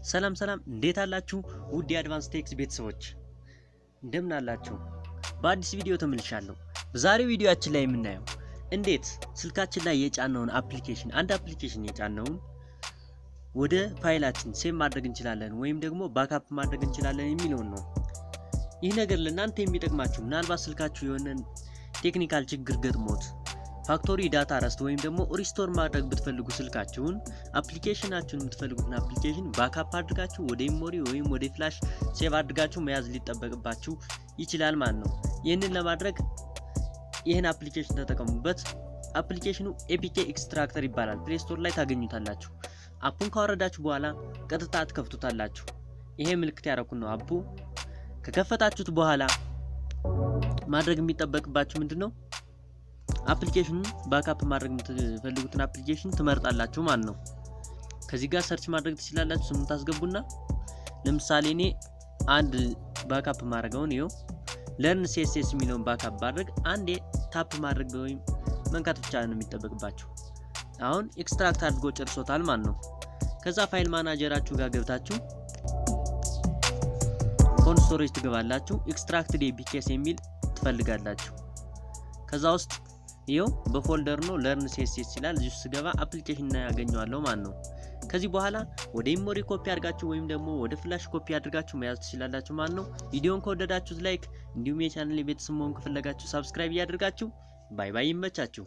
ሰላም እንዴት አላችሁ ውድ የአድቫንስ ቴክስ ቤተሰቦች እንደምን አላችሁ በአዲስ ቪዲዮ ተመልሻለሁ በዛሬው ቪዲዮአችን ላይ የምናየው እንዴት ስልካችን ላይ የጫነውን አፕሊኬሽን አንድ አፕሊኬሽን የጫነውን ወደ ፋይላችን ሴቭ ማድረግ እንችላለን ወይም ደግሞ ባክአፕ ማድረግ እንችላለን የሚለው ነው ይህ ነገር ለእናንተ የሚጠቅማችሁ ምናልባት ስልካችሁ የሆነ ቴክኒካል ችግር ገጥሞት ፋክቶሪ ዳታ ረስት ወይም ደግሞ ሪስቶር ማድረግ ብትፈልጉ ስልካችሁን አፕሊኬሽናችሁን የምትፈልጉትን አፕሊኬሽን ባክአፕ አድርጋችሁ ወደ ሜሞሪ ወይም ወደ ፍላሽ ሴቭ አድርጋችሁ መያዝ ሊጠበቅባችሁ ይችላል ማለት ነው ይሄንን ለማድረግ ይሄን አፕሊኬሽን ተጠቀሙበት አፕሊኬሽኑ ኤፒኬ ኤክስትራክተር ይባላል ፕሌይ ስቶር ላይ ታገኙታላችሁ አፑን ካወረዳችሁ በኋላ ቀጥታ ትከፍቱታላችሁ ይሄ ምልክት ያረኩ ነው አፑ ከከፈታችሁት በኋላ ማድረግ የሚጠበቅባችሁ ምንድነው አፕሊኬሽኑን ባክአፕ ማድረግ የምትፈልጉትን አፕሊኬሽን ትመርጣላችሁ ማለት ነው ከዚህ ጋር ሰርች ማድረግ ትችላላችሁ ስሙን ታስገቡና ለምሳሌ እኔ አንድ ባክአፕ ማድረግውን ይው ለርን ሲኤስኤስ የሚለውን ባክአፕ ማድረግ አንዴ ታፕ ማድረግ ወይም መንካት ብቻ ነው የሚጠበቅባችሁ አሁን ኤክስትራክት አድርጎ ጨርሶታል ማለት ነው ከዛ ፋይል ማናጀራችሁ ጋር ገብታችሁ ፎን ስቶሬጅ ትገባላችሁ ኤክስትራክትድ ኤፒኬስ የሚል ትፈልጋላችሁ ከዛ ውስጥ ይሄው በፎልደር ነው ለርን ሲኤስኤስ ይላል እዚህ ስገባ አፕሊኬሽን ያገኘዋለሁ ማለት ነው ከዚህ በኋላ ወደ ሜሞሪ ኮፒ አድርጋችሁ ወይም ደግሞ ወደ ፍላሽ ኮፒ አድርጋችሁ መያዝ ትችላላችሁ ማለት ነው ቪዲዮን ከወደዳችሁት ላይክ እንዲሁም የቻናሌ ቤተሰብ መሆን ከፈለጋችሁ ሰብስክራይብ ያድርጋችሁ ባይ ባይ ይመቻችሁ